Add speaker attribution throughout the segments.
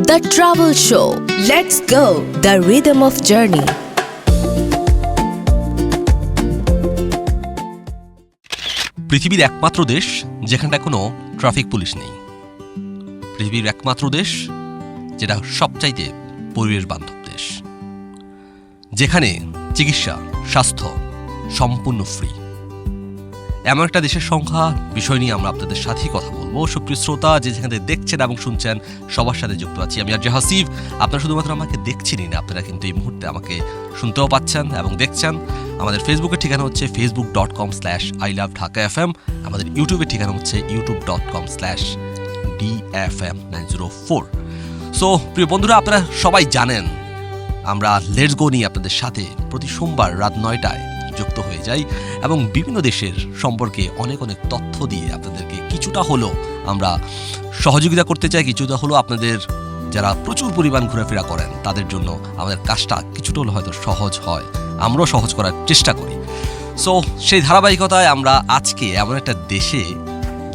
Speaker 1: The Travel Show. Let's go. The Rhythm of Journey.
Speaker 2: পৃথিবীর একমাত্র দেশ যেখানটা কোনো ট্রাফিক পুলিশ নেই। পৃথিবীর একমাত্র দেশ যেটা সবচাইতে পরিবেশ বান্ধব দেশ, যেখানে চিকিৎসা স্বাস্থ্য সম্পূর্ণ ফ্রি। এমন একটা দেশের সংখ্যা বিষয় নিয়ে আমরা আপনাদের সাথেই কথা বলবো। সুপ্রিয় শ্রোতা, যে যেখানে দেখছেন এবং শুনছেন সবার সাথে যুক্ত আছি আমি আরজে হাসিব। আপনারা শুধুমাত্র আমাকে দেখছেনই না, আপনারা কিন্তু এই মুহূর্তে আমাকে শুনতেও পাচ্ছেন এবং দেখছেন। আমাদের ফেসবুকের ঠিকানা হচ্ছে facebook.com/ilovedhakafm। আমাদের ইউটিউবের ঠিকানা হচ্ছে youtube.com/dfm904। সো প্রিয় বন্ধুরা, আপনারা সবাই জানেন আমরা লেটস গো নিয়ে আপনাদের সাথে প্রতি সোমবার রাত 9টায় যুক্ত হয়ে যাই এবং বিভিন্ন দেশের সম্পর্কে অনেক অনেক তথ্য দিয়ে আপনাদেরকে কিছুটা হলো আমরা সহযোগিতা করতে চাই, কিছুটা হলো আপনাদের যারা প্রচুর পরিমাণ ঘোরাফেরা করেন তাদের জন্য আমাদের কাজটা কিছুটা হলো হয়তো সহজ হয়, আমরাও সহজ করার চেষ্টা করি। সো সেই ধারাবাহিকতায় আমরা আজকে এমন একটা দেশে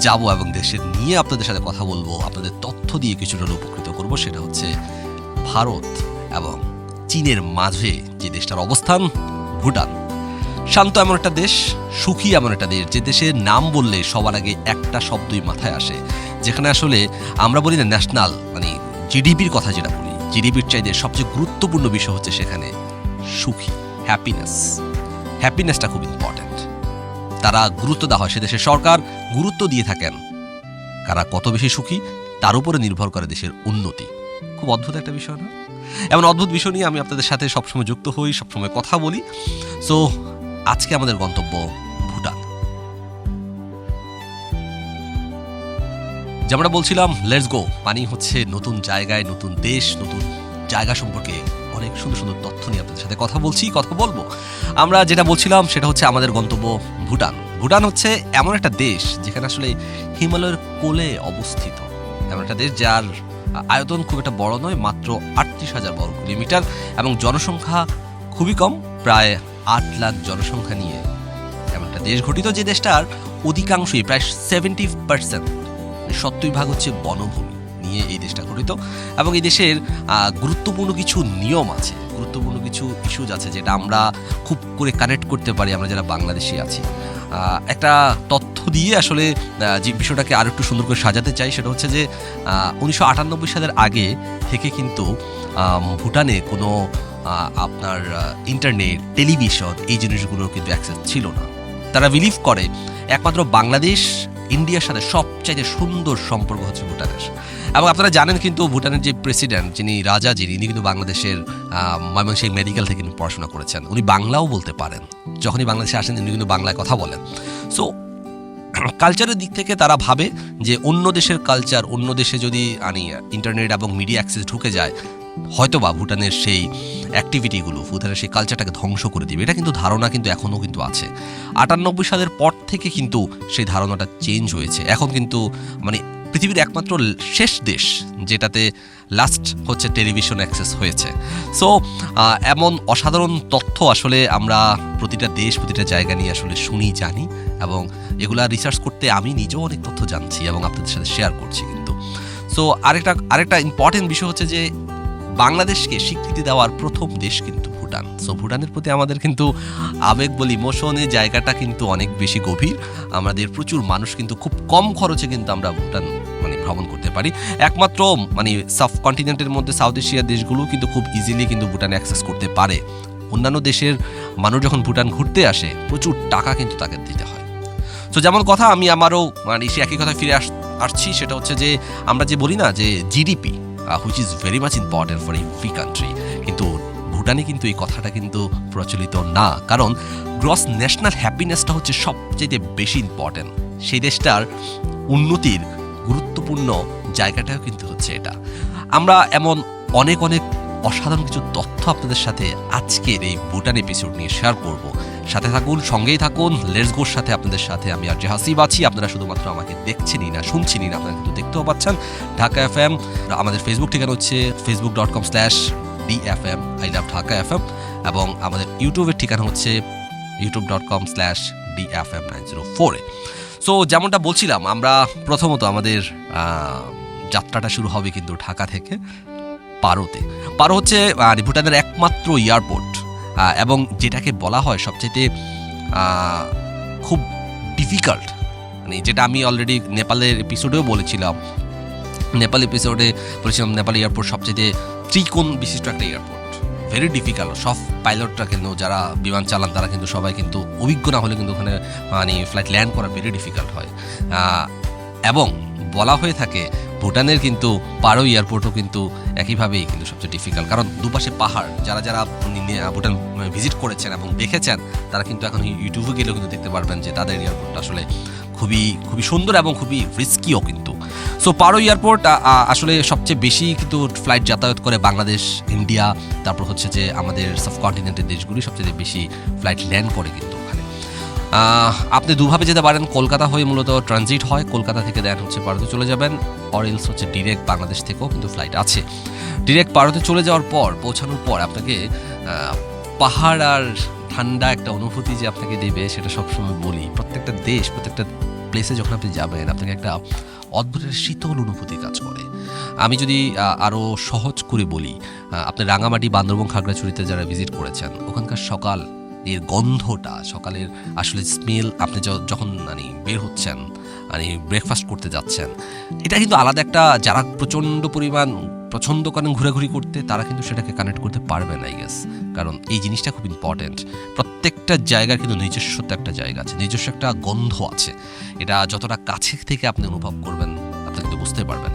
Speaker 2: যাব এবং দেশের নিয়ে আপনাদের সাথে কথা বলবো, আপনাদের তথ্য দিয়ে কিছুটা উপকৃত করব। সেটা হচ্ছে ভারত এবং চীনের মাঝে যে দেশটার অবস্থান, ভুটান। শান্ত এমন একটা দেশ, সুখী এমন একটা দেশ, যে দেশের নাম বললে সবার আগে একটা শব্দই মাথায় আসে, যেখানে আসলে আমরা বলি না ন্যাশনাল মানে জিডিপির কথা যেটা বলি, জিডিপির চাইতে সবচেয়ে গুরুত্বপূর্ণ বিষয় হচ্ছে সেখানে সুখী, হ্যাপিনেসটা খুব ইম্পর্ট্যান্ট। তারা গুরুত্ব দেওয়া হয়, সে দেশের সরকার গুরুত্ব দিয়ে থাকেন কারা কত বেশি সুখী তার উপরে নির্ভর করে দেশের উন্নতি। খুব অদ্ভুত একটা বিষয় না? এমন অদ্ভুত বিষয় নিয়ে আমি আপনাদের সাথে সবসময় যুক্ত হই, সবসময় কথা বলি। সো আজকে আমাদের গন্তব্য ভুটান। যেমনটা বলছিলাম, লেটস গো মানে হচ্ছে নতুন জায়গায়, নতুন দেশ, নতুন জায়গা সম্পর্কে অনেক সুন্দর সুন্দর তথ্য নিয়ে আপনাদের সাথে কথা বলবো। আমরা যেটা বলছিলাম সেটা হচ্ছে আমাদের গন্তব্য ভুটান। ভুটান হচ্ছে এমন একটা দেশ যেখানে আসলে হিমালয়ের কোলে অবস্থিত, এমন একটা দেশ যার আয়তন খুব একটা বড় নয়, মাত্র 38,000 বর্গ কিলোমিটার এবং জনসংখ্যা খুবই কম, প্রায় 8 লাখ জনসংখ্যা নিয়ে এমন একটা দেশ গঠিত, যে দেশটার অধিকাংশই প্রায় 70%, 70% হচ্ছে বনভূমি নিয়ে এই দেশটা গঠিত। এবং এই দেশের গুরুত্বপূর্ণ কিছু নিয়ম আছে, গুরুত্বপূর্ণ কিছু ইস্যুজ আছে যেটা আমরা খুব করে কানেক্ট করতে পারি আমরা যারা বাংলাদেশে আছি। একটা তথ্য দিয়ে আসলে যে বিষয়টাকে আরো একটু সুন্দর করে সাজাতে চাই, সেটা হচ্ছে যে 1998 সালের আগে থেকে কিন্তু ভুটানে কোনো আপনার ইন্টারনেট, টেলিভিশন এই জিনিসগুলোর কিন্তু অ্যাক্সেস ছিল না। তারা বিলিভ করে একমাত্র বাংলাদেশ ইন্ডিয়ার সাথে সবচাইতে সুন্দর সম্পর্ক হচ্ছে ভুটানের। এবং আপনারা জানেন কিন্তু ভুটানের যে প্রেসিডেন্ট, যিনি রাজাজি, ইনি কিন্তু বাংলাদেশের ময়মনসিংহ মেডিকেল থেকে পড়াশোনা করেছেন। উনি বাংলাও বলতে পারেন, যখনই বাংলাদেশে আসেন উনি কিন্তু বাংলায় কথা বলেন। সো কালচারের দিক থেকে তারা ভাবে যে অন্য দেশের কালচার, অন্য দেশে যদি ইন্টারনেট এবং মিডিয়া অ্যাক্সেস ঢুকে যায়, হয়তো বা ভুটানের সেই অ্যাক্টিভিটিগুলো, ভুটানের সেই কালচারটাকে ধ্বংস করে দিবে। এটা কিন্তু ধারণা কিন্তু এখনও কিন্তু আছে। 98 সালের পর থেকে কিন্তু সেই ধারণাটা চেঞ্জ হয়েছে। এখন কিন্তু মানে পৃথিবীর একমাত্র শেষ দেশ যেটাতে লাস্ট হচ্ছে টেলিভিশন অ্যাক্সেস হয়েছে। সো এমন অসাধারণ তথ্য আসলে আমরা প্রতিটা দেশ, প্রতিটা জায়গা নিয়ে আসলে শুনি, জানি এবং এগুলা রিসার্চ করতে আমি নিজেও অনেক তথ্য জানছি এবং আপনাদের সাথে শেয়ার করছি কিন্তু। সো আরেকটা ইম্পর্টেন্ট বিষয় হচ্ছে যে বাংলাদেশকে স্বীকৃতি দেওয়ার প্রথম দেশ কিন্তু ভুটান। সো ভুটানের প্রতি আমাদের কিন্তু আবেগ বলি, ইমোশনের জায়গাটা কিন্তু অনেক বেশি গভীর। আমাদের প্রচুর মানুষ কিন্তু খুব কম খরচে কিন্তু আমরা ভুটান ভ্রমণ করতে পারি। একমাত্র সাবকন্টিনেন্টের মধ্যে সাউথ এশিয়ার দেশগুলো কিন্তু খুব ইজিলি কিন্তু ভুটানে অ্যাক্সেস করতে পারে। অন্যান্য দেশের মানুষ যখন ভুটান ঘুরতে আসে প্রচুর টাকা কিন্তু তাকে দিতে হয়। সো যেমন কথা, আমি আমারও সে একই কথা ফিরে আসছি, সেটা হচ্ছে যে আমরা যে বলি না যে GDP which is very much important for every country, কিন্তু ভুটানে কিন্তু এই কথাটা কিন্তু প্রচলিত না, কারণ গ্রস ন্যাশনাল হ্যাপিনেসটা হচ্ছে সবচেয়ে বেশি ইম্পর্টেন্ট। সেই দেশটার উন্নতির গুরুত্বপূর্ণ জায়গাটাও কিন্তু হচ্ছে এটা। আমরা এমন অনেক অনেক অসাধারণ কিছু তথ্য আপনাদের সাথে আজকের এই ভুটান এপিসোড নিয়ে শেয়ার করব। সাথে থাকুন, সঙ্গেই থাকুন। লেটস গোর সাথে আপনাদের সাথে আমি আরজে হাসিব আছি। আপনারা শুধুমাত্র আমাকে দেখছেনই না, শুনছেনই না, আপনারা কিন্তু দেখতেও পাচ্ছেন। ঢাকা এফএম আমাদের ফেসবুক ঠিকানা হচ্ছে facebook.com/dfm I love Dhaka FM এবং আমাদের ইউটিউবের ঠিকানা হচ্ছে youtube.com/dfm904। সো যেমনটা বলছিলাম, আমরা প্রথমত আমাদের যাত্রাটা শুরু হবে কিন্তু ঢাকা থেকে। পারোতে। পারো হচ্ছে ভুটানের একমাত্র এয়ারপোর্ট, এবং যেটাকে বলা হয় সবচেয়ে খুব ডিফিকাল্ট, মানে যেটা আমি অলরেডি নেপালের এপিসোডেও বলেছিলাম, নেপাল এয়ারপোর্ট সবচেয়ে ত্রিকোণ বিশিষ্ট একটা এয়ারপোর্ট, ভেরি ডিফিকাল্ট। সব পাইলটরা কিন্তু যারা বিমান চালান তারা কিন্তু সবাই কিন্তু অভিজ্ঞ না হলে কিন্তু ওখানে মানে ফ্লাইট ল্যান্ড করা ভেরি ডিফিকাল্ট হয়। এবং বলা হয়ে থাকে ভুটানের কিন্তু পারো এয়ারপোর্টও কিন্তু একইভাবেই কিন্তু সবচেয়ে ডিফিকাল্ট, কারণ দুপাশে পাহাড়। যারা যারা ভুটান ভিজিট করেছেন এবং দেখেছেন তারা কিন্তু এখন ইউটিউবে গেলেও কিন্তু দেখতে পারবেন যে তাদের এয়ারপোর্টটা আসলে খুবই খুবই সুন্দর এবং খুবই রিস্কিও কিন্তু। সো পারো এয়ারপোর্ট আসলে সবচেয়ে বেশি কিন্তু ফ্লাইট যাতায়াত করে বাংলাদেশ, ইন্ডিয়া, তারপর হচ্ছে যে আমাদের সাবকন্টিনেন্টের দেশগুলি সবচেয়ে বেশি ফ্লাইট ল্যান্ড করে কিন্তু ওখানে। আপনি দুভাবে যেতে পারেন, কলকাতা হয়ে মূলত ট্রানজিট হয়, কলকাতা থেকে দেন হচ্ছে পারোতে চলে যাবেন, অর এলস হচ্ছে ডিরেক্ট বাংলাদেশ থেকেও কিন্তু ফ্লাইট আছে। ডিরেক্ট পারোতে চলে যাওয়ার পর, পৌঁছানোর পর আপনাকে পাহাড় আর ঠান্ডা একটা অনুভূতি যে আপনাকে দেবে, সেটা সবসময় বলি, প্রত্যেকটা দেশ, প্রত্যেকটা প্লেসে যখন আপনি যাবেন আপনাকে একটা অদ্ভুত শীতল অনুভূতি কাজ করে। আমি যদি আরও সহজ করে বলি, আপনি রাঙামাটি, বান্দরবন, খাগড়াছড়িতে যারা ভিজিট করেছেন, ওখানকার সকাল এর গন্ধটা, সকালের আসলে স্মেল, আপনি যখন মানে বের হচ্ছেন, মানে ব্রেকফাস্ট করতে যাচ্ছেন, এটা কিন্তু আলাদা একটা, যারা প্রচণ্ড পরিমাণ পছন্দ করেন ঘোরাঘুরি করতে তারা কিন্তু সেটাকে কানেক্ট করতে পারবেন আই গেস, কারণ এই জিনিসটা খুব ইম্পর্টেন্ট। প্রত্যেকটা জায়গার কিন্তু নিজস্বত একটা জায়গা আছে, নিজস্ব একটা গন্ধ আছে, এটা যতটা কাছে থেকে আপনি অনুভব করবেন আপনি কিন্তু বুঝতে পারবেন।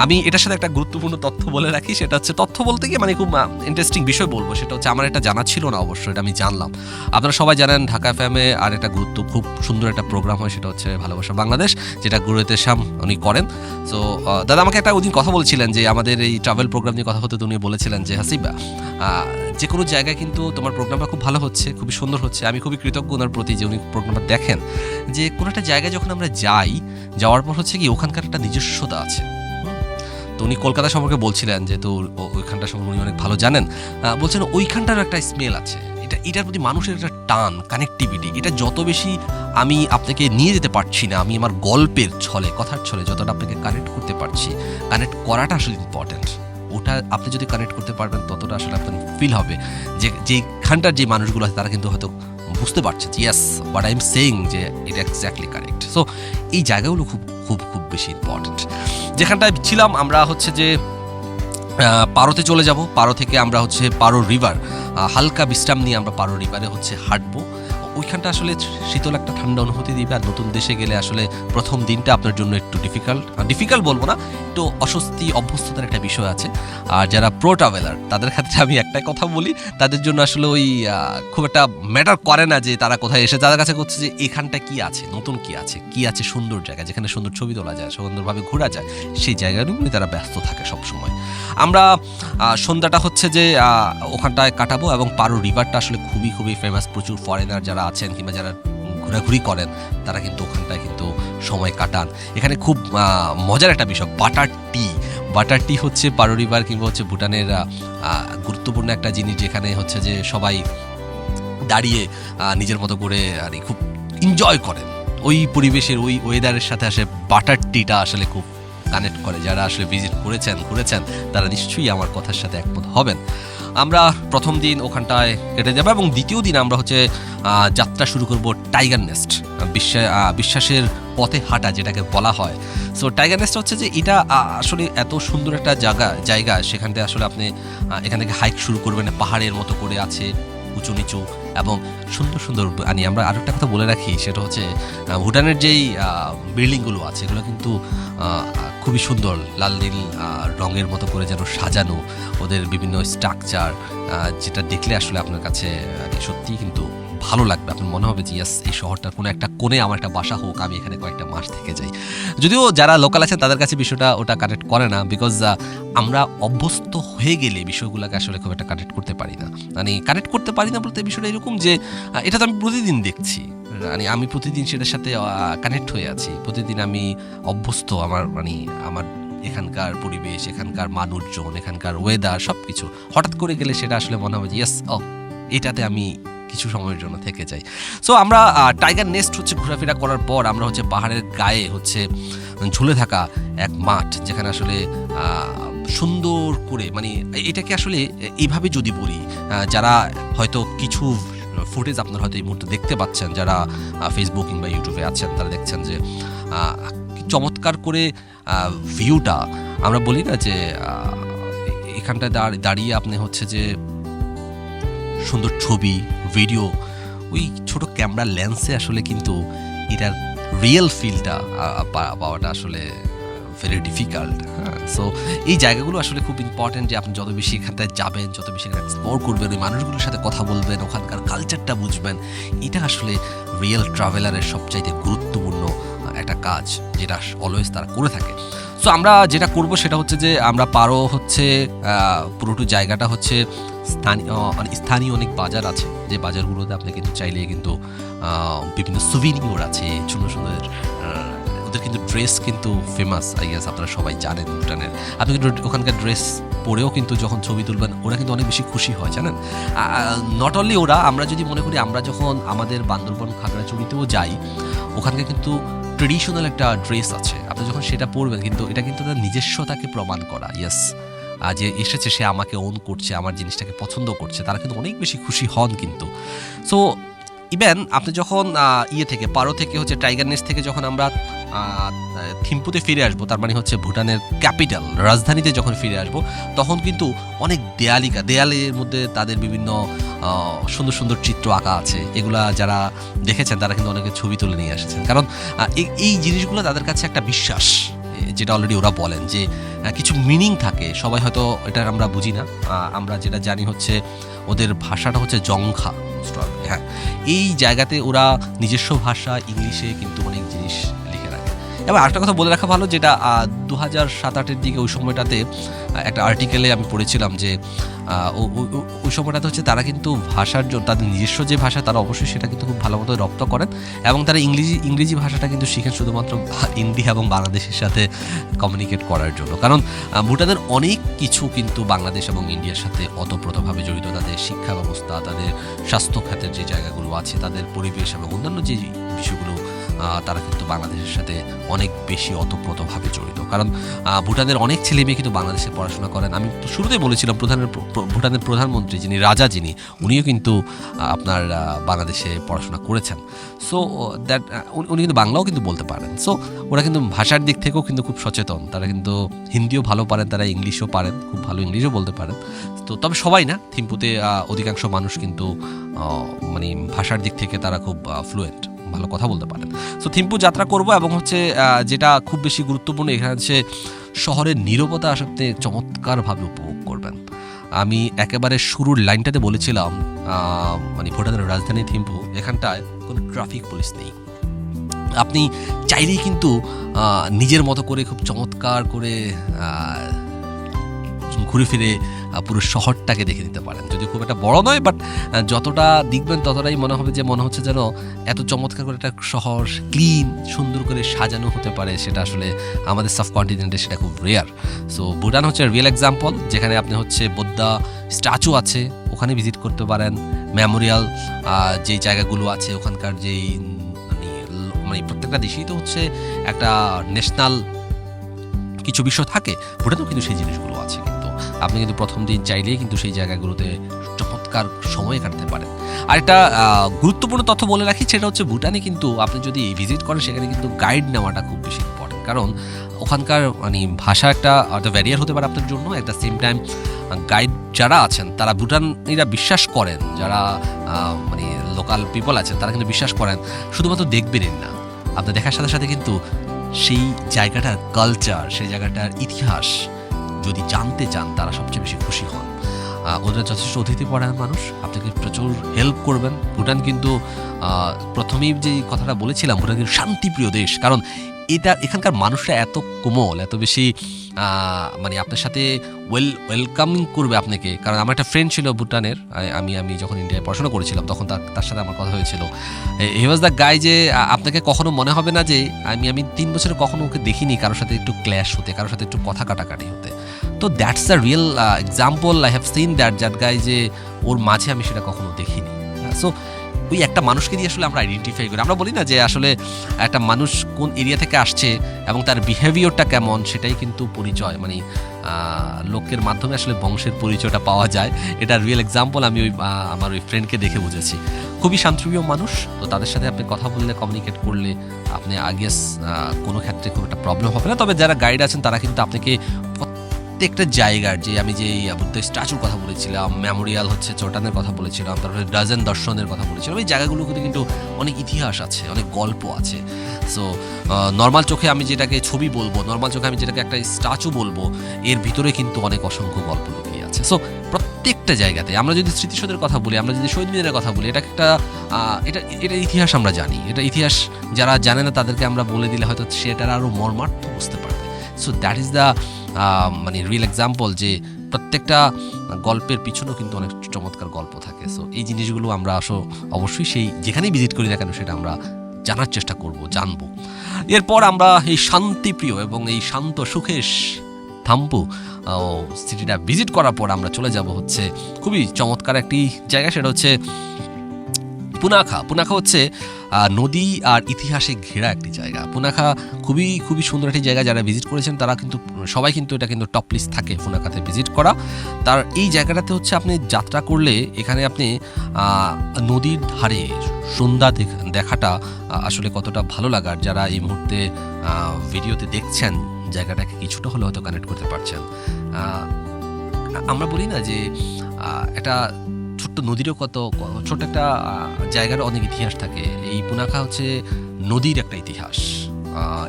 Speaker 2: আমি এটার সাথে একটা গুরুত্বপূর্ণ তথ্য বলে রাখি, সেটা হচ্ছে, তথ্য বলতে গিয়ে মানে খুব ইন্টারেস্টিং বিষয় বলবো, সেটা হচ্ছে আমার এটা জানা ছিল না, অবশ্যই এটা আমি জানলাম। আপনারা সবাই জানেন ঢাকা এফএমে আর একটা খুব সুন্দর একটা প্রোগ্রাম হয়, সেটা হচ্ছে ভালোবাসা বাংলাদেশ, যেটা গুরু এতেশাম উনি করেন। সো দাদা আমাকে একটা ওদিন কথা বলছিলেন যে আমাদের এই ট্রাভেল প্রোগ্রাম নিয়ে কথা হতে, উনি বলেছিলেন যে হাসিবা, যে কোনো জায়গায় কিন্তু তোমার প্রোগ্রামটা খুব ভালো হচ্ছে, খুবই সুন্দর হচ্ছে। আমি খুবই কৃতজ্ঞ ওনার প্রতি যে উনি প্রোগ্রামটা দেখেন, যে কোনো একটা জায়গায় যখন আমরা যাওয়ার পর হচ্ছে কি ওখানকার একটা নিজস্বতা আছে। তো উনি কলকাতা সম্পর্কে বলছিলেন, যেহেতু ওইখানটা সম্পর্কে উনি অনেক ভালো জানেন, বলছেন ওইখানটার একটা স্মেল আছে, এটার প্রতি মানুষের একটা টান, কানেক্টিভিটি, এটা যত বেশি আমি আপনাকে নিয়ে যেতে পারছি না, আমি আমার গল্পের ছলে, কথার ছলে যতটা আপনাকে কানেক্ট করতে পারছি, কানেক্ট করাটা আসলে ইম্পর্টেন্ট। ওটা আপনি যদি কানেক্ট করতে পারবেন ততটা আসলে আপনার ফিল হবে যে যেখানটার যে মানুষগুলো আছে তারা কিন্তু হয়তো বুঝতে পারছে যে yes what I am saying, যে এটা এক্স্যাক্টলি কারেক্ট। সো এই জায়গাগুলো খুব খুব খুব বেশি ইম্পর্টেন্ট। যেখানটায় ছিলাম আমরা হচ্ছে যে পারোতে চলে যাব, পারো থেকে আমরা হচ্ছে পারো রিভার, হালকা বিশ্রাম নিয়ে আমরা পারো রিভারে হচ্ছে হাঁটবো। ওইখানটা আসলে শীতল একটা ঠান্ডা অনুভূতি দিবে। আর নতুন দেশে গেলে আসলে প্রথম দিনটা আপনার জন্য একটু ডিফিকাল্ট বলবো না, একটু অস্বস্তি, অভ্যস্ততার একটা বিষয় আছে। আর যারা প্রো ট্রাভেলার তাদের ক্ষেত্রে আমি একটাই কথা বলি, তাদের জন্য আসলে ওই খুব একটা ম্যাটার করে না যে তারা কোথায় এসে, তাদের কাছে করছে যে এখানটা কি আছে, নতুন কি আছে সুন্দর জায়গা, যেখানে সুন্দর ছবি তোলা যায়, সুন্দরভাবে ঘোরা যায়, সেই জায়গাগুলোই তারা ব্যস্ত থাকে সবসময়। আমরা সন্ধ্যাটা হচ্ছে যে ওখানটায় কাটাবো, এবং পারো রিভারটা আসলে খুবই খুবই ফেমাস। প্রচুর ফরেনার যারা আছেন কিংবা যারা ঘোরাঘুরি করেন তারা কিন্তু ওখানটায় কিন্তু সময় কাটান। এখানে খুব মজার একটা বিষয়, বাটার টি হচ্ছে পারো রিভার কিংবা হচ্ছে ভুটানের গুরুত্বপূর্ণ একটা জিনিস, যেখানে হচ্ছে যে সবাই দাঁড়িয়ে নিজের মতো করে আর খুব এনজয় করেন ওই পরিবেশের, ওই ওয়েদারের সাথে আসে বাটার টিটা আসলে খুব কানেক্ট করে। যারা আসলে ভিজিট ঘুরেছেন তারা নিশ্চয়ই আমার কথার সাথে একমত হবেন। আমরা প্রথম দিন ওখানটায় কেটে যাবো, এবং দ্বিতীয় দিন আমরা হচ্ছে যাত্রা শুরু করব টাইগার নেস্ট, বিশ্বাসের পথে হাঁটা যেটাকে বলা হয়। সো টাইগার নেস্ট হচ্ছে যে এটা আসলে এত সুন্দর একটা জায়গা, সেখানতে আসলে আপনি এখান থেকে হাইক শুরু করবেন, পাহাড়ের মতো করে আছে, উঁচু নিচু এবং সুন্দর সুন্দর। আমরা আরও একটা কথা বলে রাখি, সেটা হচ্ছে ভুটানের যেই বিল্ডিংগুলো আছে এগুলো কিন্তু খুবই সুন্দর, লাল নীল রঙের মতো করে যেন সাজানো, ওদের বিভিন্ন স্ট্রাকচার, যেটা দেখলে আসলে আপনার কাছে সত্যিই কিন্তু ভালো লাগবে। আপনার মনে হবে যে ইয়াস, এই শহরটার কোনো একটা কোণে আমার একটা বাসা হোক, আমি এখানে কয়েকটা মাস থেকে যাই। যদিও যারা লোকাল আছেন তাদের কাছে বিষয়টা ওটা কানেক্ট করে না, বিকজ আমরা অভ্যস্ত হয়ে গেলে বিষয়গুলোকে আসলে খুব একটা কানেক্ট করতে পারি না। কানেক্ট করতে পারি না বলতে বিষয়টা এরকম যে এটা তো আমি প্রতিদিন দেখছি, আমি প্রতিদিন সেটার সাথে কানেক্ট হয়ে আছি, প্রতিদিন আমি অভ্যস্ত, আমার এখানকার পরিবেশ, এখানকার মানুষজন, এখানকার ওয়েদার সব কিছু। হঠাৎ করে গেলে সেটা আসলে মনে হবে যে ইয়েস, এটাতে আমি কিছু সময়ের জন্য থেকে যাই। সো আমরা টাইগার নেস্ট হচ্ছে ঘোরাফেরা করার পর আমরা হচ্ছে পাহাড়ের গায়ে হচ্ছে ঝুলে থাকা এক মাঠ, যেখানে আসলে সুন্দর করে মানে এটাকে আসলে এইভাবে যদি বলি, যারা হয়তো কিছু ফুটেজ আপনারা হয়তো এই মুহূর্তে দেখতে পাচ্ছেন, যারা ফেসবুক কিংবা ইউটিউবে আছেন, তারা দেখছেন যে চমৎকার করে ভিউটা, আমরা বলি না যে এখানটায় দাঁড়িয়ে আপনি হচ্ছে যে সুন্দর ছবি ভিডিও ওই ছোট ক্যামেরা লেন্সে আসলে কিন্তু এটার রিয়েল ফিলটা পাওয়াটা আসলে ভেরি ডিফিকাল্ট। হ্যাঁ, সো এই জায়গাগুলো আসলে খুব ইম্পর্টেন্ট যে আপনি যত বেশি এখানটায় যাবেন, যত বেশি এখানে এক্সপ্লোর করবেন, ওই মানুষগুলোর সাথে কথা বলবেন, ওখানকার কালচারটা বুঝবেন, এটা আসলে রিয়েল ট্রাভেলারের সবচাইতে গুরুত্বপূর্ণ একটা কাজ, যেটা অলওয়েজ তারা করে থাকে। সো আমরা যেটা করব সেটা হচ্ছে যে আমরা পারো হচ্ছে পুরোটো জায়গাটা হচ্ছে স্থানীয় অনেক বাজার আছে, যে বাজারগুলোতে আপনি কিন্তু চাইলে কিন্তু বিভিন্ন সুভিনিয়র আছে, সুন্দর সুন্দর, ওদের কিন্তু ড্রেস কিন্তু ফেমাস, আই গেস আপনারা সবাই জানেন ভুটানের। আপনি কিন্তু ওখানকার ড্রেস পরেও কিন্তু যখন ছবি তুলবেন ওরা কিন্তু অনেক বেশি খুশি হয়, জানেন। নট অনলি ওরা, আমরা যদি মনে করি আমরা যখন আমাদের বান্দরবন খাগড়াছড়িতেও যাই, ওখানকে কিন্তু ট্রেডিশনাল একটা ড্রেস আছে, আপনি যখন সেটা পরবেন কিন্তু এটা কিন্তু তার নিজস্বতাকে প্রমাণ করা, ইয়েস, যে এসেছে সে আমাকে ওন করছে, আমার জিনিসটাকে পছন্দ করছে, তারা কিন্তু অনেক বেশি খুশি হন কিন্তু। সো ইভেন আপনি যখন থেকে পারো থেকে হচ্ছে টাইগার নেস্ট থেকে যখন আমরা থিম্পুতে ফিরে আসবো, তার মানে হচ্ছে ভুটানের ক্যাপিটাল রাজধানীতে যখন ফিরে আসবো, তখন কিন্তু অনেক দেয়ালের মধ্যে তাদের বিভিন্ন সুন্দর সুন্দর চিত্র আঁকা আছে, এগুলা যারা দেখেছেন তারা কিন্তু অনেকে ছবি তুলে নিয়ে এসেছেন, কারণ এই জিনিসগুলো তাদের কাছে একটা বিশ্বাস, যেটা অলরেডি ওরা বলেন যে কিছু মিনিং থাকে, সবাই হয়তো এটা আমরা বুঝি না। আমরা যেটা জানি হচ্ছে ওদের ভাষাটা হচ্ছে জংখা। হ্যাঁ, এই জায়গাতে ওরা নিজস্ব ভাষা ইংলিশে কিন্তু অনেক জিনিস লিখে রাখে। এবার আরেকটা কথা বলে রাখা ভালো, যেটা 2007-08 দিকে ওই সময়টাতে একটা আর্টিকেলে আমি পড়েছিলাম যে ওই সময়টাতে হচ্ছে তারা কিন্তু ভাষার জন্য তাদের নিজস্ব যে ভাষা তারা অবশ্যই সেটা কিন্তু খুব ভালো মতো রপ্ত করেন, এবং তারা ইংরেজি ভাষাটা কিন্তু শিখেন শুধুমাত্র ইন্ডিয়া এবং বাংলাদেশের সাথে কমিউনিকেট করার জন্য, কারণ ভুটানের অনেক কিছু কিন্তু বাংলাদেশ এবং ইন্ডিয়ার সাথে ওতপ্রোতভাবে জড়িত। তাদের শিক্ষা ব্যবস্থা, তাদের স্বাস্থ্য খাতের যে জায়গাগুলো আছে, তাদের পরিবেশ এবং অন্যান্য যে বিষয়গুলো, তারা কিন্তু বাংলাদেশের সাথে অনেক বেশি ওতপ্রোতভাবে জড়িত, কারণ ভুটানের অনেক ছেলে মেয়ে কিন্তু বাংলাদেশে পড়াশোনা করেন। আমি তো শুরুতেই বলেছিলাম ভুটানের প্রধানমন্ত্রী যিনি উনিও কিন্তু আপনার বাংলাদেশে পড়াশোনা করেছেন। সো দ্যাট উনি কিন্তু বাংলাও কিন্তু বলতে পারেন। সো ওরা কিন্তু ভাষার দিক থেকেও কিন্তু খুব সচেতন, তারা কিন্তু হিন্দিও ভালো পারেন, তারা ইংলিশও পারেন, খুব ভালো ইংলিশও বলতে পারেন। তো তবে সবাই না, থিম্পুতে অধিকাংশ মানুষ কিন্তু মানে ভাষার দিক থেকে তারা খুব ফ্লুয়েন্ট, ভালো কথা বলতে পারেন। সো থিম্পু যাত্রা করব, এবং হচ্ছে যেটা খুব বেশি গুরুত্বপূর্ণ এখানে হচ্ছে শহরের নীরবতা আসলে চমৎকারভাবে উপভোগ করবেন। আমি একেবারে শুরুর লাইনটাতে বলেছিলাম মানে ভুটানের রাজধানী থিম্পু, এখানটায় কোনো ট্রাফিক পুলিশ নেই। আপনি চাইলেই কিন্তু নিজের মতো করে খুব চমৎকার করে ঘুরে ফিরে পুরো শহরটাকে দেখে নিতে পারেন। যদি খুব একটা বড় নয়, বাট যতটা দেখবেন ততটাই মনে হচ্ছে যেন এত চমৎকার করে একটা শহর ক্লিন সুন্দর করে সাজানো হতে পারে, সেটা আসলে আমাদের সাবকন্টিনেন্টে সেটা খুব রেয়ার। সো ভুটান হচ্ছে রিয়েল এক্সাম্পল, যেখানে আপনি হচ্ছে বুদ্ধা স্ট্যাচু আছে, ওখানে ভিজিট করতে পারেন। মেমোরিয়াল যেই জায়গাগুলো আছে, ওখানকার যেই মানে প্রত্যেকটা দেশেই তো হচ্ছে একটা ন্যাশনাল কিছু বিষয় থাকে, ভুটানেও কিন্তু সেই জিনিসগুলো আছে। কিন্তু আপনি কিন্তু প্রথম দিন চাইলেই কিন্তু সেই জায়গাগুলোতে চমৎকার সময় কাটাতে পারেন। আর একটা গুরুত্বপূর্ণ তথ্য বলে রাখি, সেটা হচ্ছে ভুটানে কিন্তু আপনি যদি ভিজিট করেন সেখানে কিন্তু গাইড নেওয়াটা খুব বেশি ইম্পর্টেন্ট, কারণ ওখানকার মানে ভাষা একটা ব্যারিয়ার হতে পারে আপনার জন্য। At the same time guide যারা আছেন তারা ভুটানিরা বিশ্বাস করেন, যারা মানে লোকাল পিপল আছেন তারা কিন্তু বিশ্বাস করেন শুধুমাত্র দেখবেনই না, আপনি দেখার সাথে সাথে কিন্তু সেই জায়গাটার কালচার, সেই জায়গাটার ইতিহাস যদি জানতে চান, তারা সবচেয়ে বেশি খুশি হন। ওদের যথেষ্ট অতিথিপরায়ণ মানুষ, আপনাকে প্রচুর হেল্প করবেন। ভুটান কিন্তু প্রথমেই যে কথাটা বলেছিলাম, ভুটান কিন্তু শান্তিপ্রিয় দেশ, কারণ এখানকার মানুষরা এত কোমল, এত বেশি মানে আপনার সাথে ওয়েলকামিং করবে আপনাকে। কারণ আমার একটা ফ্রেন্ড ছিল ভুটানের, আমি যখন ইন্ডিয়ায় পড়াশোনা করেছিলাম তখন তার সাথে আমার কথা হয়েছিল। হি ওয়াজ দ্য গাই যে আপনাকে কখনো মনে হবে না যে আমি 3 বছরে কখনো ওকে দেখিনি কারোর সাথে একটু ক্ল্যাশ হতে, কারোর সাথে একটু কথা কাটাকাটি হতে। তো that's the real example, I have seen that guy, যে ওর মাঝে আমি সেটা কখনো দেখিনি। সো ওই একটা মানুষকে দিয়ে আসলে আমরা আইডেন্টিফাই করি। আমরা বলি না যে আসলে একটা মানুষ কোন এরিয়া থেকে আসছে এবং তার বিহেভিয়ারটা কেমন, সেটাই কিন্তু পরিচয়, মানে লোকের মাধ্যমে আসলে বংশের পরিচয়টা পাওয়া যায়। এটা রিয়েল এক্সাম্পল আমি আমার ওই ফ্রেন্ডকে দেখে বুঝেছি। খুবই শান্তপ্রিয় মানুষ, তো তাদের সাথে আপনি কথা বললে, কমিউনিকেট করলে আপনি আগেস কোনো ক্ষেত্রে খুব একটা প্রবলেম হবে না। তবে যারা গাইড আছেন তারা কিন্তু আপনাকে প্রত্যেকটা জায়গার, যে আমি যে বুদ্ধ স্ট্যাচুর কথা বলেছিলাম, মেমোরিয়াল হচ্ছে চটানের কথা বলেছিলাম, তারপরে ডাজন দর্শনের কথা বলেছিলাম, এই জায়গাগুলোতে কিন্তু অনেক ইতিহাস আছে, অনেক গল্প আছে। সো নর্মাল চোখে আমি যেটাকে ছবি বলবো, নর্মাল চোখে আমি যেটাকে একটা স্ট্যাচু বলবো, এর ভিতরে কিন্তু অনেক অসংখ্য গল্প লুকিয়ে আছে। সো প্রত্যেকটা জায়গাতে আমরা যদি স্মৃতিসৌধের কথা বলি, আমরা যদি শহীদ মিনারের কথা বলি, এটা একটা এটা ইতিহাস আমরা জানি। এটা ইতিহাস যারা জানে না তাদেরকে আমরা বলে দিলে হয়তো সেটার আরও মর্মার্থ বুঝতে পারবে। সো দ্যাট ইজ দ্য মানে রিয়েল এক্সাম্পল, যে প্রত্যেকটা গল্পের পিছনেও কিন্তু অনেক চমৎকার গল্প থাকে। সো এই জিনিসগুলো আমরা অবশ্যই সেই যেখানেই ভিজিট করি না কেন সেটা আমরা জানার চেষ্টা করব, জানবো। এরপর আমরা এই শান্তিপ্রিয় এবং এই শান্ত সুখেশ থাম্পু সিটিটা ভিজিট করার পর আমরা চলে যাব হচ্ছে খুবই চমৎকার একটি জায়গা, সেটা হচ্ছে পুনাখা। পুনাখা হচ্ছে নদী আর ইতিহাসে ঘেরা একটি জায়গা। পুনাখা খুবই খুবই সুন্দর একটি জায়গা। যারা ভিজিট করেছেন তারা কিন্তু সবাই কিন্তু এটা কিন্তু টপ লিস্ট থাকে পুনাখাতে ভিজিট করা। তার এই জায়গাটাতে হচ্ছে আপনি যাত্রা করলে এখানে আপনি নদীর ধারে সন্ধ্যা দেখাটা আসলে কতটা ভালো লাগার, যারা এই মুহূর্তে ভিডিওতে দেখছেন জায়গাটাকে কিছুটা হলে হয়তো কানেক্ট করতে পারছেন। আমরা বলি না যে এটা ছোট্ট নদীরও ছোট্ট একটা জায়গার অনেক ইতিহাস থাকে। এই পুনাখা হচ্ছে নদীর একটা ইতিহাস।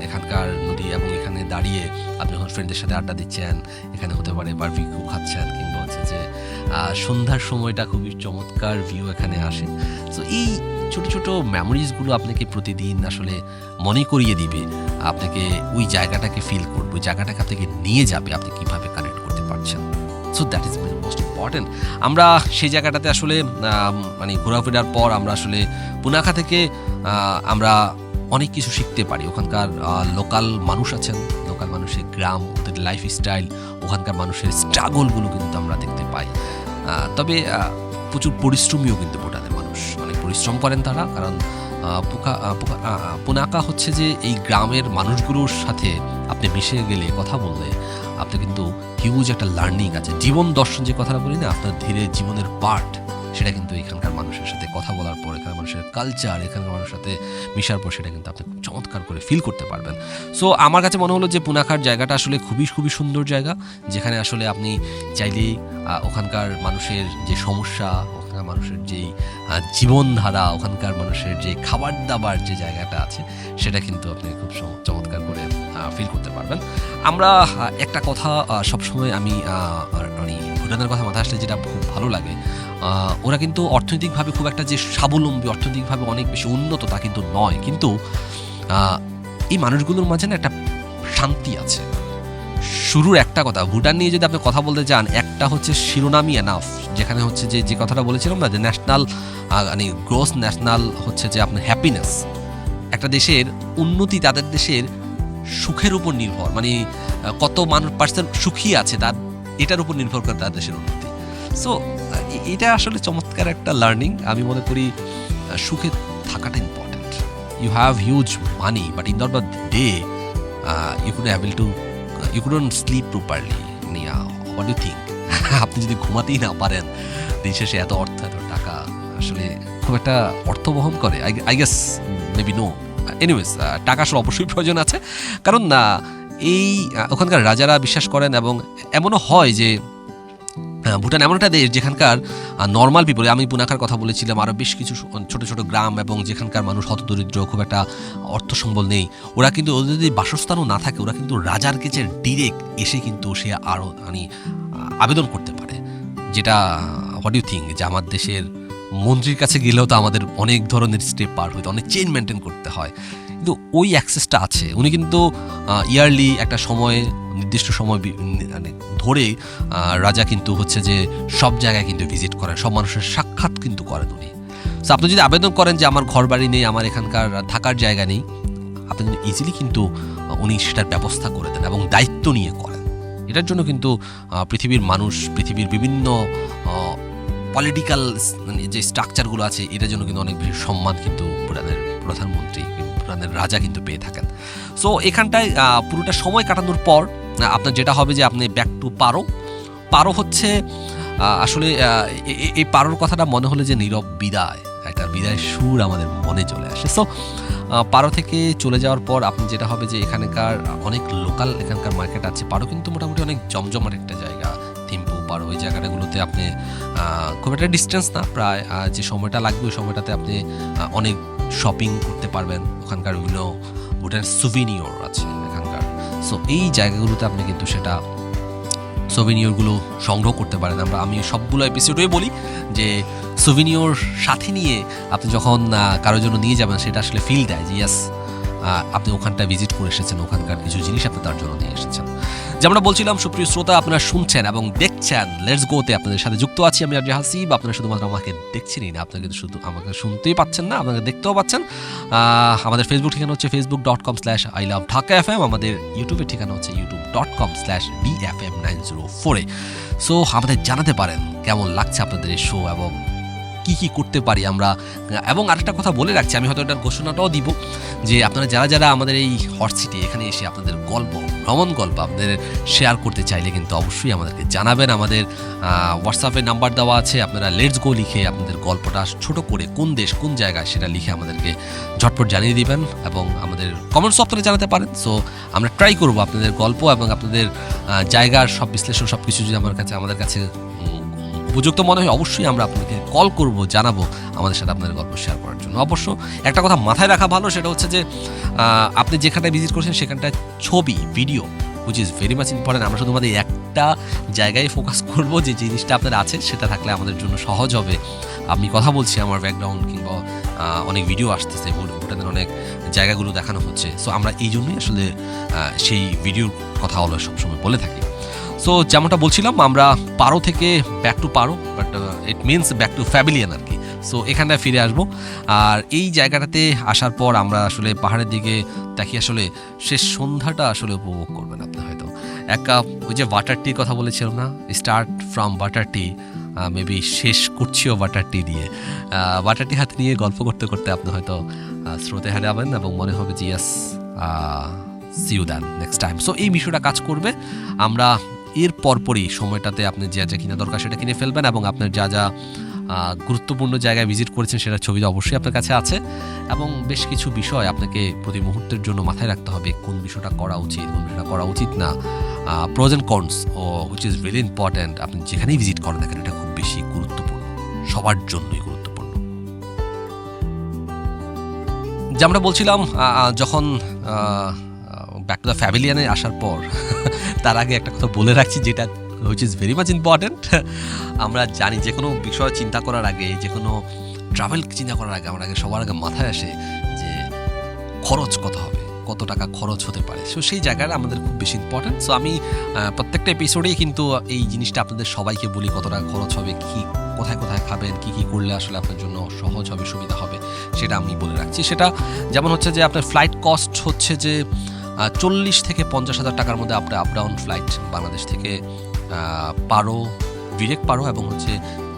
Speaker 2: এখানকার নদী, এবং এখানে দাঁড়িয়ে আপনি যখন ফ্রেন্ডদের সাথে আড্ডা দিচ্ছেন, এখানে হতে পারে বারবিকিউ খাচ্ছেন, কিংবা হচ্ছে যে সন্ধ্যার সময়টা খুবই চমৎকার ভিউ এখানে আসে। সো এই ছোট ছোট মেমোরিজগুলো আপনাকে প্রতিদিন আসলে মনে করিয়ে দিবে, আপনাকে ওই জায়গাটাকে ফিল করবে, ওই জায়গাটাকে আপনাকে নিয়ে যাবে আপনি কীভাবে কানেক্ট করতে পারছেন। So that is most important. আমরা সেই জায়গাটাতে আসলে মানে ঘোরাফেরার পর আমরা আসলে পুনাখা থেকে আমরা অনেক কিছু শিখতে পারি। ওখানকার লোকাল মানুষ আছেন, লোকাল মানুষের গ্রাম, ওদের লাইফস্টাইল, ওখানকার মানুষের স্ট্রাগলগুলো কিন্তু আমরা দেখতে পাই। তবে প্রচুর পরিশ্রমীও কিন্তু ভুটানের মানুষ, অনেক পরিশ্রম করেন তারা। কারণ পুনাখা হচ্ছে যে এই গ্রামের মানুষগুলোর সাথে আপনি মিশে গেলে, কথা বললে আপনি কিন্তু হিউজ একটা লার্নিং আছে। জীবন দর্শন যে কথাটা বলি না, আপনার ধীরে জীবনের পার্ট, সেটা কিন্তু এখানকার মানুষের সাথে কথা বলার পর, এখানকার মানুষের কালচার, এখানকার মানুষের সাথে মিশার পর সেটা কিন্তু আপনি খুব চমৎকার করে ফিল করতে পারবেন। সো আমার কাছে মনে হলো যে পুনাখার জায়গাটা আসলে খুবই খুবই সুন্দর জায়গা, যেখানে আসলে আপনি চাইলেই ওখানকার মানুষের যে সমস্যা, ওখানকার মানুষের যেই জীবনধারা, ওখানকার মানুষের যে খাবার দাবার যে জায়গাটা আছে, সেটা কিন্তু আপনি খুব চমৎকার করে ফিল করতে পারবেন। আমরা একটা কথা সবসময় আমি মানে ভুটানের কথা মাথায় আসলে যেটা খুব ভালো লাগে, ওরা কিন্তু অর্থনৈতিকভাবে খুব একটা যে স্বাবলম্বী, অর্থনৈতিকভাবে অনেক বেশি উন্নত তা কিন্তু নয়, কিন্তু এই মানুষগুলোর মাঝে না একটা শান্তি আছে। শুরুর একটা কথা, ভুটান নিয়ে যদি আপনি কথা বলতে চান, একটা হচ্ছে শিরোনামই এনাফ, যেখানে হচ্ছে যে কথাটা বলেছিলাম না, যে ন্যাশনাল মানে গ্রোস ন্যাশনাল হচ্ছে যে আপনার হ্যাপিনেস, একটা দেশের উন্নতি তাদের দেশের সুখের উপর নির্ভর, মানে কত মানুষ পার্সেন্ট সুখী আছে তার, এটার উপর নির্ভর করে তার দেশের উন্নতি। সো এটা আসলে চমৎকার একটা লার্নিং। আমি মনে করি সুখে থাকাটা important. You have huge money, but in the day you couldn't sleep properly. What do you think? আপনি যদি ঘুমাতেই না পারেন, দিন শেষে এত অর্থ, এত টাকা আসলে খুব একটা অর্থ বহন করে, I guess maybe no. Anyways, টাকা আসলে অবশ্যই প্রয়োজন আছে, কারণ এই ওখানকার রাজারা বিশ্বাস করেন, এবং এমনও হয় যে ভুটান এমন একটা দেশ যেখানকার নর্মাল পিপল, আমি পুনাখার কথা বলেছিলাম, আরও বেশ কিছু ছোট ছোট গ্রাম এবং যেখানকার মানুষ হতদরিদ্র, খুব একটা অর্থ সম্বল নেই, ওরা কিন্তু ওদের যদি বাসস্থানও না থাকে, ওরা কিন্তু রাজার কাছে ডিরেক্ট এসে কিন্তু সে আরও মানে আবেদন করতে পারে। যেটা হোয়াট ইউ থিঙ্ক, যে আমার দেশের মন্ত্রীর কাছে গেলেও তো আমাদের অনেক ধরনের স্টেপ পার হইতে, অনেক চেইন মেনটেন করতে হয়, কিন্তু ওই অ্যাক্সেসটা আছে। উনি কিন্তু ইয়ারলি একটা সময়ে, নির্দিষ্ট সময় ধরে রাজা কিন্তু হচ্ছে যে সব জায়গায় কিন্তু ভিজিট করেন, সব মানুষের সাক্ষাৎ কিন্তু করেন উনি। সো আপনি যদি আবেদন করেন যে আমার ঘর বাড়ি নেই, আমার এখানকার থাকার জায়গা নেই, আপনি কিন্তু ইজিলি কিন্তু উনি সেটার ব্যবস্থা করে দেন এবং দায়িত্ব নিয়ে করেন। এটার জন্য কিন্তু পৃথিবীর মানুষ, পৃথিবীর বিভিন্ন পলিটিক্যাল যে স্ট্রাকচারগুলো আছে এটার জন্য কিন্তু অনেক বেশি সম্মান কিন্তু ভুটানের প্রধানমন্ত্রী, ভুটানের রাজা কিন্তু পেয়ে থাকেন। সো এখানটায় পুরোটা সময় কাটানোর পর আপনার যেটা হবে যে আপনি ব্যাক টু পারো হচ্ছে আসলে এই পারোর কথাটা মনে হলে যে নীরব বিদায়, একটা বিদায় সুর আমাদের মনে চলে আসে। সো পারো থেকে চলে যাওয়ার পর আপনি যেটা হবে যে এখানকার অনেক লোকাল এখানকার মার্কেট আছে। পারো কিন্তু মোটামুটি অনেক জমজমাট একটা জায়গা, থিম্পু পারো ওই জায়গাটাগুলোতে আপনি খুব একটা ডিস্টেন্স না, প্রায় যে সময়টা লাগবে ওই সময়টাতে আপনি অনেক শপিং করতে পারবেন। ওখানকার বিভিন্ন ভুটানের সুভিনিয়র আছে এখানকার। সো এই জায়গাগুলোতে আপনি কিন্তু সেটা সুভিনিয়রগুলো সংগ্রহ করতে পারেন। আমি সবগুলো এপিসোডেই বলি যে সুভিনিয়র সাথে নিয়ে আপনি যখন কারোর জন্য নিয়ে যাবেন সেটা আসলে ফিল দেয় যে ইয়াস আপনি ওখানটা ভিজিট করে এসেছেন, ওখানকার কিছু জিনিস আপনি তার জন্য নিয়ে এসেছেন। যেমন বলছিলাম সুপ্রিয় শ্রোতা, আপনারা শুনছেন এবং দেখছেন লেটস গোতে, আপনাদের সাথে যুক্ত আছি আমি আরজে হাসিব। আপনারা শুধুমাত্র আমাকে দেখছেনই না, আপনারা কিন্তু শুধু আমাকে শুনতেই পাচ্ছেন না, আপনাকে দেখতেও পাচ্ছেন। আমাদের ফেসবুক ঠিকানা হচ্ছে facebook.com/iloveDhakaFM, আমাদের ইউটিউবের ঠিকানা হচ্ছে youtube.com/DFM904। সো আমাদের জানাতে পারেন কেমন লাগছে আপনাদের এই শো এবং কি কি করতে পারি আমরা। এবং আরেকটা কথা বলে রাখছি, আমি হয়তো এটার ঘোষণাটাও দিব যে আপনারা যারা যারা আমাদের এই হট সিটি এখানে এসে আপনাদের ভ্রমণ গল্প আপনাদের শেয়ার করতে চাইলে কিন্তু অবশ্যই আমাদেরকে জানাবেন। আমাদের হোয়াটসঅ্যাপে নাম্বার দেওয়া আছে, আপনারা লেটস গো লিখে আপনাদের গল্পটা ছোট করে কোন দেশ কোন জায়গায় সেটা লিখে আমাদেরকে ঝটপট জানিয়ে দিবেন এবং আমাদের কমেন্টস আপনারা জানাতে পারেন। সো আমরা ট্রাই করবো আপনাদের গল্প এবং আপনাদের জায়গার সব বিশ্লেষণ সব কিছু যদি আমাদের কাছে উপযুক্ত মনে হয় অবশ্যই আমরা আপনাকে কল করব, জানাবো আমাদের সাথে আপনাদের গল্প শেয়ার করার জন্য। অবশ্য একটা কথা মাথায় রাখা ভালো, সেটা হচ্ছে যে আপনি যেখানটায় ভিজিট করছেন সেখানটায় ছবি video which is very much important. আমরা শুধুমাত্র একটা জায়গায় ফোকাস করব, যে জিনিসটা আপনার আছে সেটা থাকলে আমাদের জন্য সহজ হবে। আমি কথা বলছি আমার ব্যাকগ্রাউন্ড কিংবা অনেক ভিডিও আসতেছে, ভুটানের অনেক জায়গাগুলো দেখানো হচ্ছে। সো আমরা এই জন্যই আসলে সেই ভিডিওর কথা হলো সবসময় বলে থাকি। সো যেমনটা বলছিলাম, আমরা পারো থেকে back to Paro, but it means back to pavilion আর কি। সো এখানটায় ফিরে আসবো। আর এই জায়গাটাতে আসার পর আমরা আসলে পাহাড়ের দিকে দেখি, আসলে শেষ সন্ধ্যাটা আসলে উপভোগ করবেন আপনি। হয়তো এক কাপ ওই যে বাটার টির কথা বলেছিলাম না, start from butter T, maybe শেষ করছিও বাটার টি দিয়ে। বাটার টি হাতে নিয়ে গল্প করতে করতে আপনি হয়তো স্রোতে হারাবেন এবং মনে হবে যে yes see you then next time. So এই বিষয়টা কাজ করবে। আমরা এর পরপরই সময়টাতে আপনি যা যা কিনা দরকার সেটা কিনে ফেলবেন এবং আপনার যা যা গুরুত্বপূর্ণ জায়গায় ভিজিট করেছেন সেটার ছবি অবশ্যই আপনার কাছে আছে। এবং বেশ কিছু বিষয় আপনাকে প্রতি মুহূর্তের জন্য মাথায় রাখতে হবে, কোন বিষয়টা করা উচিত কোন বিষয়টা করা উচিত না, pros and cons which is very important. আপনি যেখানেই ভিজিট করেন দেখেন এটা খুব বেশি গুরুত্বপূর্ণ, সবার জন্যই গুরুত্বপূর্ণ। যে আমরা বলছিলাম যখন ব্যাক টু দ্য প্যাভিলিয়নে আসার পর তার আগে একটা কথা বলে রাখছি যেটা which is very much important. আমরা জানি যে কোনো বিষয় চিন্তা করার আগে, যে কোনো ট্রাভেল চিন্তা করার আগে আমার সবার আগে মাথায় আসে যে খরচ কত হবে, কত টাকা খরচ হতে পারে। সো সেই জায়গাটা আমাদের খুব বেশি ইম্পর্ট্যান্ট। সো আমি প্রত্যেকটা এপিসোডেই কিন্তু এই জিনিসটা আপনাদের সবাইকে বলি, কত টাকা খরচ হবে, কি কোথায় কোথায় খাবেন, কী কী করলে আসলে আপনার জন্য সহজ হবে, সুবিধা হবে, সেটা আমি বলে রাখছি। সেটা যেমন হচ্ছে যে আপনার ফ্লাইট কস্ট হচ্ছে যে 40 থেকে 50,000 টাকার মধ্যে আপনার আপ ডাউন ফ্লাইট বাংলাদেশ থেকে পারো, ডিরেক্ট পারো এবং হচ্ছে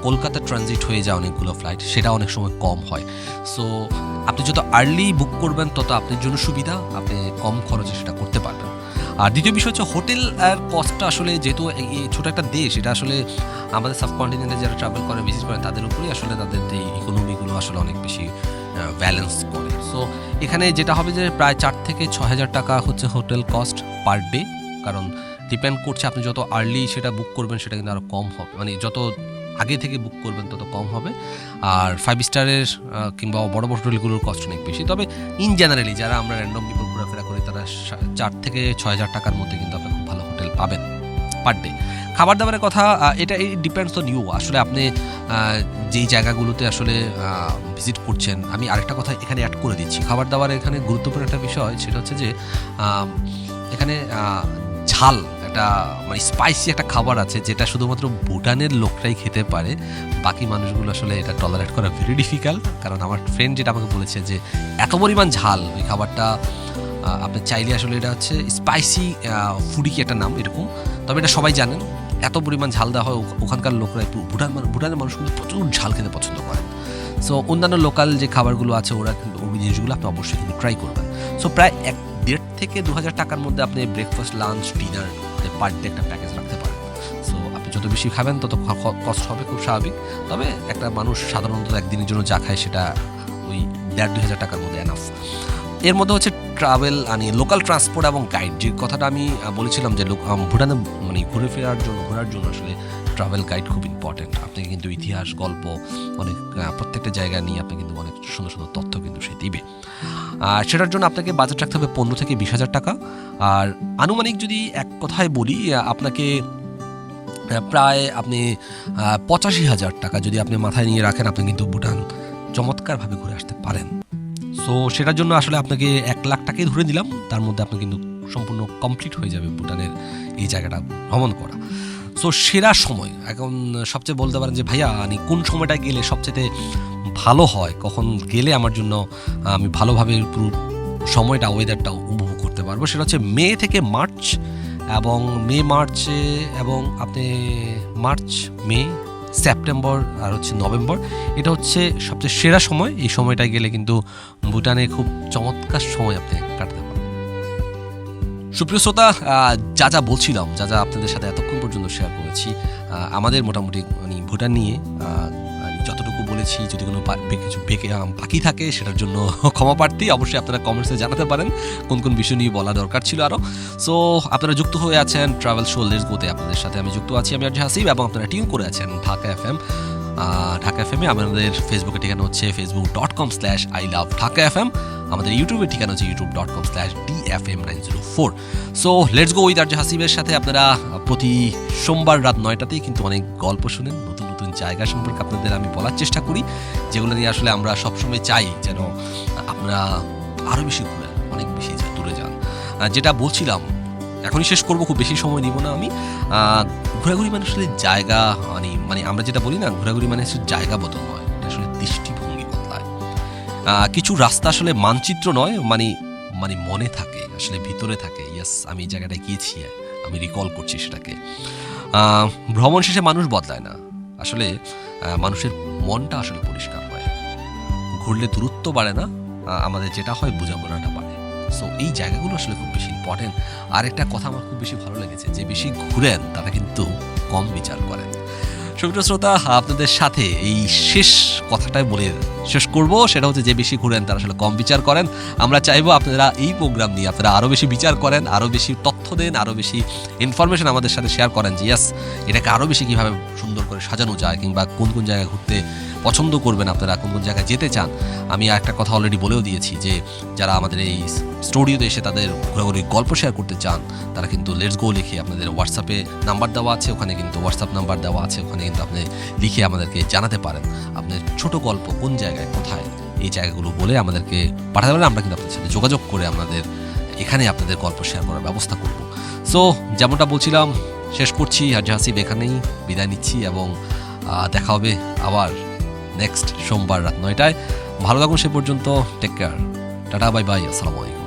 Speaker 2: কলকাতা ট্রানজিট হয়ে যায় অনেকগুলো ফ্লাইট, সেটা অনেক সময় কম হয়। সো আপনি যত আর্লি বুক করবেন তত আপনার জন্য সুবিধা, আপনি কম খরচে সেটা করতে পারবেন। আর দ্বিতীয় বিষয় হচ্ছে হোটেল আর কস্টটা আসলে যেহেতু এই ছোটো একটা দেশ, এটা আসলে আমাদের সাবকন্টিনেন্টে যারা ট্রাভেল করে ভিজিট করেন তাদের উপরেই আসলে তাদের এই ইকোনমিগুলো আসলে অনেক বেশি ব্যালেন্স করে। সো এখানে যেটা হবে যে প্রায় 4 থেকে 6,000 টাকা হচ্ছে হোটেল কস্ট পার ডে, কারণ ডিপেন্ড করছে আপনি যত আর্লি সেটা বুক করবেন সেটা কিন্তু আরও কম হবে, মানে যত আগে থেকে বুক করবেন তত কম হবে। আর 5 স্টারের কিংবা বড় বড় হোটেলগুলোর কস্ট অনেক বেশি। তবে ইন জেনারেলি যারা আমরা র্যান্ডম পিপল ঘোরাফেরা করি তারা 4 থেকে 6,000 টাকার মধ্যে কিন্তু আপনি খুব ভালো হোটেল পাবেন পার ডে। খাবার দাবারের কথা এটা ডিপেন্ডস অন ইউ, আসলে আপনি যেই জায়গাগুলোতে আসলে ভিজিট করছেন। আমি আরেকটা কথা এখানে অ্যাড করে দিচ্ছি, খাবার দাবার এখানে গুরুত্বপূর্ণ একটা বিষয়, সেটা হচ্ছে যে এখানে ঝাল একটা মানে স্পাইসি একটা খাবার আছে যেটা শুধুমাত্র ভুটানের লোকরাই খেতে পারে, বাকি মানুষগুলো আসলে এটা টলারেট করা ভেরি ডিফিকাল্ট। কারণ আমার ফ্রেন্ড যেটা আমাকে বলেছে যে এত পরিমাণ ঝাল ওই খাবারটা আপনি চাইলে আসলে এটা হচ্ছে স্পাইসি ফুডি কি একটা নাম এরকম, তবে এটা সবাই জানেন এত পরিমাণ ঝাল দেওয়া হয়, ওখানকার লোকরা ভুটানের মানুষ কিন্তু প্রচুর ঝাল খেতে পছন্দ করেন। সো অন্যান্য লোকাল যে খাবারগুলো আছে ওরা কিন্তু ওই জিনিসগুলো আপনি অবশ্যই কিন্তু ট্রাই করবেন। সো প্রায় 1,500 থেকে 2,000 টাকার মধ্যে আপনি breakfast, lunch, dinner per day একটা প্যাকেজ রাখতে পারেন। সো আপনি যত বেশি খাবেন তত কষ্ট হবে, খুব স্বাভাবিক। তবে একটা মানুষ সাধারণত একদিনের জন্য যা খায় সেটা ওই 1,500-2,000 টাকার মধ্যে এনাফ। এর মধ্যে হচ্ছে ট্রাভেল লোকাল ট্রান্সপোর্ট এবং গাইড, যে কথাটা আমি বলেছিলাম যে ভুটানে মানে ঘোরার জন্য আসলে ট্রাভেল গাইড খুব ইম্পর্টেন্ট। আপনাকে কিন্তু ইতিহাস, গল্প, অনেক প্রত্যেকটা জায়গা নিয়ে আপনি কিন্তু অনেক সুন্দর সুন্দর তথ্য কিন্তু সে দিবে। আর সেটার জন্য আপনাকে বাজেট রাখতে হবে 15 থেকে 20,000 টাকা। আর আনুমানিক যদি এক কথায় বলি, আপনাকে প্রায় আপনি 85,000 টাকা যদি আপনি মাথায় নিয়ে রাখেন, আপনি কিন্তু ভুটান চমৎকারভাবে ঘুরে আসতে পারেন। সো সেটার জন্য আসলে আপনাকে 1 লাখ টাকাই ধরে দিলাম, তার মধ্যে আপনি কিন্তু সম্পূর্ণ কমপ্লিট হয়ে যাবে ভুটানের এই জায়গাটা ভ্রমণ করা। সো সেরা সময় এখন সবচেয়ে বলতে পারেন যে ভাইয়া কোন সময়টা গেলে সবচেয়ে ভালো হয়, কখন গেলে আমার জন্য আমি ভালোভাবে পুরো সময়টা, ওয়েদারটা উপভোগ করতে পারবো, সেটা হচ্ছে মে থেকে মার্চ। এবং মার্চে এবং আপনি মার্চ, মে, সেপ্টেম্বর আর হচ্ছে নভেম্বর, এটা হচ্ছে সবচেয়ে সেরা সময়। এই সময়টায় গেলে কিন্তু ভুটানে খুব চমৎকার সময় আপনি কাটাতে পারেন। সুপ্রিয় শ্রোতা, যা বলছিলাম, যা আপনাদের সাথে এতক্ষণ পর্যন্ত শেয়ার করেছি, আমাদের মোটামুটি ভুটান নিয়ে যতটুকু বলেছি, যদি কোনো কিছু বাকি থাকে সেটার জন্য ক্ষমা প্রার্থী। অবশ্যই আপনারা কমেন্টসে জানাতে পারেন কোন কোন বিষয় নিয়ে বলা দরকার ছিল আরও। সো আপনারা যুক্ত হয়ে আছেন ট্রাভেল শো লেটস গোতে, আপনাদের সাথে আমি যুক্ত আছি, আমি আরজে হাসিব, এবং আপনারা টিউন করে আছেন ঢাকা এফএম। ঢাকা এফএমে আমাদের ফেসবুকের ঠিকানা হচ্ছে facebook.com/ilovedhakaFM। আমাদের ইউটিউবের ঠিকানা হচ্ছে youtube.com/dfm904। So let's go with RJ হাসিবের সাথে আপনারা প্রতি সোমবার রাত 9টাতেই কিন্তু অনেক গল্প শুনেন, নতুন নতুন জায়গা সম্পর্কে আপনাদের আমি বলার চেষ্টা করি, যেগুলো নিয়ে আসলে আমরা সবসময় চাই যেন আপনারা আরও বেশি ঘুরেন, অনেক বেশি দূরে যান। যেটা বলছিলাম, এখনই শেষ করবো, খুব বেশি সময় নিব না আমি। ঘোরাঘুরি মানে আসলে জায়গা, মানে আমরা যেটা বলি না, ঘোরাঘুরি মানে আসলে জায়গা বদল নয়, এটা আসলে দৃষ্টিভঙ্গি বদলায়। কিছু রাস্তা আসলে মানচিত্র নয়, মানে মনে থাকে, আসলে ভিতরে থাকে। ইয়েস, আমি এই জায়গাটায় গিয়েছি, আমি রিকল করছি সেটাকে। ভ্রমণ শেষে মানুষ বদলায় না, আসলে মানুষের মনটা আসলে পরিষ্কার হয়। ঘুরলে দূরত্ব বাড়ে না, আমাদের যেটা হয় বোঝাপড়াটা বাড়ে। সো এই জায়গাগুলো আসলে খুব বেশি ইম্পর্টেন্ট। আর একটা কথা আমার খুব বেশি ভালো লেগেছে, যে বেশি ঘুরেন তারা কিন্তু কম বিচার করেন। সুপ্রিয় শ্রোতা, আপনাদের সাথে এই শেষ কথাটাই বলে শেষ করব, সেটা হচ্ছে যে বেশি ঘুরেন তারা আসলে কম বিচার করেন। আমরা চাইবো আপনারা এই প্রোগ্রাম নিয়ে আপনারা আরও বেশি বিচার করেন, আরও বেশি তথ্য দেন, আরও বেশি ইনফরমেশন আমাদের সাথে শেয়ার করেন, যে ইয়াস এটাকে আরও বেশি কীভাবে সুন্দর করে সাজানো যায়, কিংবা কোন কোন জায়গায় ঘুরতে পছন্দ করবেন আপনারা, কোন কোন জায়গায় যেতে চান। আমি একটা কথা অলরেডি বলেও দিয়েছি, যে যারা আমাদের এই স্টুডিওতে এসে তাদের ঘোরাঘুরির গল্প শেয়ার করতে চান, তারা কিন্তু লেটস গো লিখে, আপনাদের হোয়াটসঅ্যাপে নাম্বার দেওয়া আছে, ওখানে কিন্তু হোয়াটসঅ্যাপ নাম্বার দেওয়া আছে, ওখানে কিন্তু আপনি লিখে আমাদেরকে জানাতে পারেন আপনার ছোট গল্প, কোন জায়গায়, কোথায়, এই জায়গাগুলো বলে আমাদেরকে পাঠাতে পারেন। আমরা কিন্তু আপনাদের সাথে যোগাযোগ করে আপনাদের এখানে আপনাদের গল্প শেয়ার করার ব্যবস্থা করব। সো যেমনটা বলছিলাম, শেষ করছি, আরজে হাসিব এখানেই বিদায় নিচ্ছি, এবং দেখা হবে আবার নেক্সট সোমবার রাত 9টায়। ভালো থাকুন সে পর্যন্ত, take care, tata, bye bye, আসসালামু আলাইকুম।